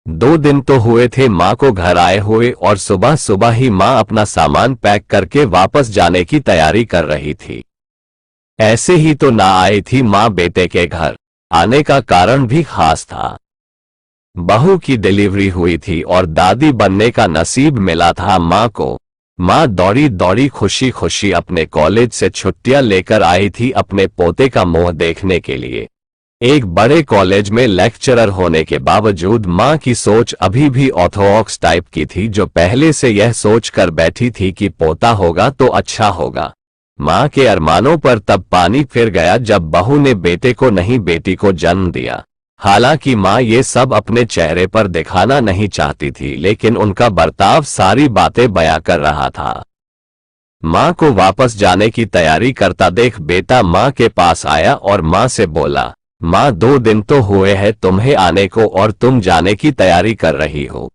2 दिन तो हुए थे माँ को घर आए हुए और सुबह सुबह ही माँ अपना सामान पैक करके वापस जाने की तैयारी कर रही थी। ऐसे ही तो ना आई थी माँ बेटे के घर। आने का कारण भी खास था। बहू की डिलीवरी हुई थी और दादी बनने का नसीब मिला था माँ को। माँ दौड़ी दौड़ी खुशी खुशी अपने कॉलेज से छुट्टियां लेकर आई थी अपने पोते का मुंह देखने के लिए। एक बड़े कॉलेज में लेक्चरर होने के बावजूद माँ की सोच अभी भी ऑर्थोडॉक्स टाइप की थी, जो पहले से यह सोच कर बैठी थी कि पोता होगा तो अच्छा होगा। माँ के अरमानों पर तब पानी फिर गया जब बहू ने बेटे को नहीं बेटी को जन्म दिया। हालांकि माँ ये सब अपने चेहरे पर दिखाना नहीं चाहती थी, लेकिन उनका बर्ताव सारी बातें बयां कर रहा था। माँ को वापस जाने की तैयारी करता देख बेटा माँ के पास आया और माँ से बोला, माँ 2 दिन तो हुए हैं तुम्हें आने को और तुम जाने की तैयारी कर रही हो।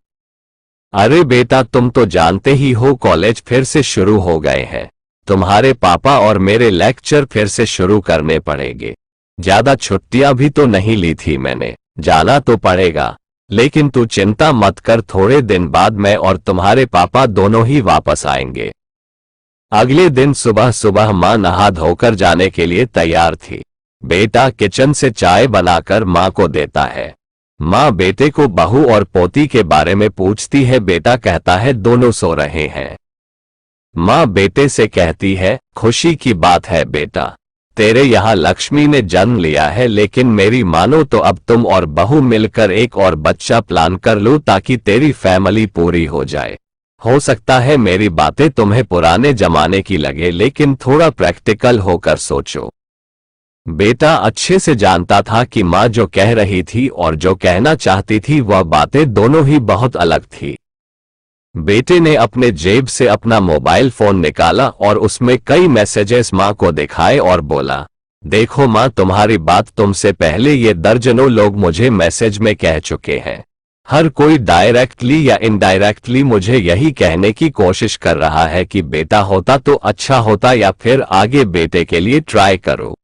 अरे बेटा तुम तो जानते ही हो कॉलेज फिर से शुरू हो गए हैं। तुम्हारे पापा और मेरे लेक्चर फिर से शुरू करने पड़ेंगे। ज्यादा छुट्टियां भी तो नहीं ली थी मैंने, जाना तो पड़ेगा। लेकिन तू चिंता मत कर, थोड़े दिन बाद मैं और तुम्हारे पापा दोनों ही वापस आएंगे। अगले दिन सुबह सुबह माँ नहा धोकर जाने के लिए तैयार थी। बेटा किचन से चाय बनाकर माँ को देता है। माँ बेटे को बहू और पोती के बारे में पूछती है। बेटा कहता है दोनों सो रहे हैं। माँ बेटे से कहती है, खुशी की बात है बेटा, तेरे यहाँ लक्ष्मी ने जन्म लिया है, लेकिन मेरी मानो तो अब तुम और बहू मिलकर एक और बच्चा प्लान कर लो ताकि तेरी फैमिली पूरी हो जाए। हो सकता है मेरी बातें तुम्हें पुराने जमाने की लगे, लेकिन थोड़ा प्रैक्टिकल होकर सोचो। बेटा अच्छे से जानता था कि माँ जो कह रही थी और जो कहना चाहती थी वह बातें दोनों ही बहुत अलग थी। बेटे ने अपने जेब से अपना मोबाइल फोन निकाला और उसमें कई मैसेजेस माँ को दिखाए और बोला, देखो माँ, तुम्हारी बात तुमसे पहले ये दर्जनों लोग मुझे मैसेज में कह चुके हैं। हर कोई डायरेक्टली या इनडायरेक्टली मुझे यही कहने की कोशिश कर रहा है कि बेटा होता तो अच्छा होता, या फिर आगे बेटे के लिए ट्राई करो।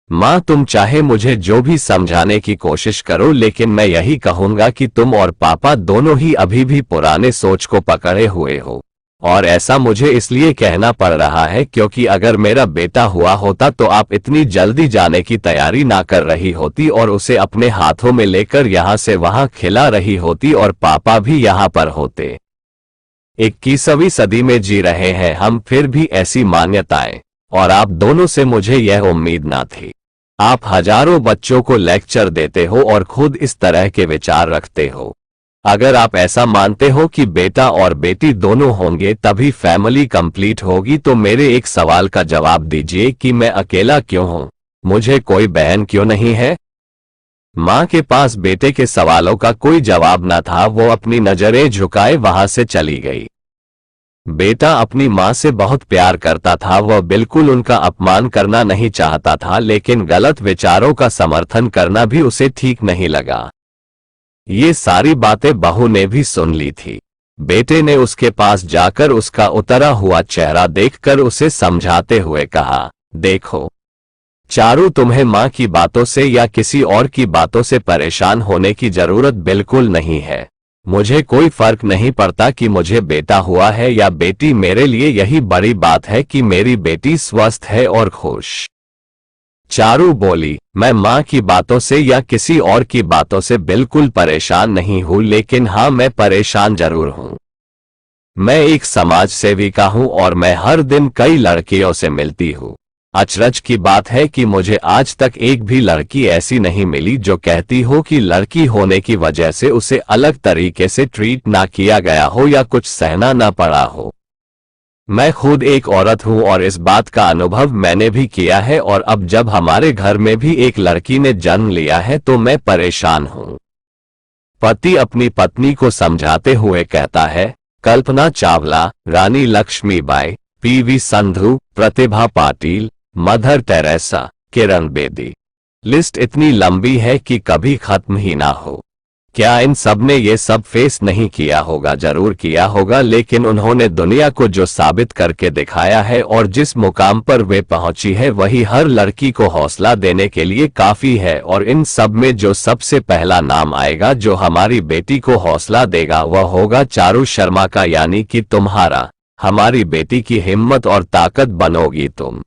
माँ तुम चाहे मुझे जो भी समझाने की कोशिश करो, लेकिन मैं यही कहूंगा कि तुम और पापा दोनों ही अभी भी पुराने सोच को पकड़े हुए हो। और ऐसा मुझे इसलिए कहना पड़ रहा है क्योंकि अगर मेरा बेटा हुआ होता तो आप इतनी जल्दी जाने की तैयारी ना कर रही होती और उसे अपने हाथों में लेकर यहाँ से वहाँ खिला रही होती और पापा भी यहाँ पर होते। 21वीं सदी में जी रहे हैं हम, फिर भी ऐसी मान्यताएं, और आप दोनों से मुझे यह उम्मीद ना थी। आप हजारों बच्चों को लेक्चर देते हो और खुद इस तरह के विचार रखते हो। अगर आप ऐसा मानते हो कि बेटा और बेटी दोनों होंगे तभी फैमिली कंप्लीट होगी, तो मेरे एक सवाल का जवाब दीजिए कि मैं अकेला क्यों हूं? मुझे कोई बहन क्यों नहीं है? मां के पास बेटे के सवालों का कोई जवाब न था। वो अपनी नजरें झुकाए वहां से चली गई। बेटा अपनी मां से बहुत प्यार करता था। वह बिल्कुल उनका अपमान करना नहीं चाहता था, लेकिन गलत विचारों का समर्थन करना भी उसे ठीक नहीं लगा। ये सारी बातें बहू ने भी सुन ली थी। बेटे ने उसके पास जाकर उसका उतरा हुआ चेहरा देखकर उसे समझाते हुए कहा, देखो चारू, तुम्हें मां की बातों से या किसी और की बातों से परेशान होने की जरूरत बिल्कुल नहीं है। मुझे कोई फर्क नहीं पड़ता कि मुझे बेटा हुआ है या बेटी। मेरे लिए यही बड़ी बात है कि मेरी बेटी स्वस्थ है और खुश। चारू बोली, मैं मां की बातों से या किसी और की बातों से बिल्कुल परेशान नहीं हूं, लेकिन हां, मैं परेशान जरूर हूं। मैं एक समाज सेविका हूं और मैं हर दिन कई लड़कियों से मिलती हूं। अचरज की बात है कि मुझे आज तक एक भी लड़की ऐसी नहीं मिली जो कहती हो कि लड़की होने की वजह से उसे अलग तरीके से ट्रीट ना किया गया हो या कुछ सहना ना पड़ा हो। मैं खुद एक औरत हूं और इस बात का अनुभव मैंने भी किया है, और अब जब हमारे घर में भी एक लड़की ने जन्म लिया है तो मैं परेशान हूं। पति अपनी पत्नी को समझाते हुए कहता है, कल्पना चावला, रानी Lakshmibai, PV Sandhu, Pratibha Patil, mother Teresa, Kiran Bedi. List इतनी लंबी है कि कभी खत्म ही ना हो। क्या इन सब ने ये सब फेस नहीं किया होगा? जरूर किया होगा, लेकिन उन्होंने दुनिया को जो साबित करके दिखाया है और जिस मुकाम पर वे पहुंची है वही हर लड़की को हौसला देने के लिए काफी है। और इन सब में जो सबसे पहला नाम आएगा जो हमारी बेटी को हौसला देगा वह होगा चारू शर्मा का, यानी कि तुम्हारा। हमारी बेटी की हिम्मत और ताकत बनोगी तुम।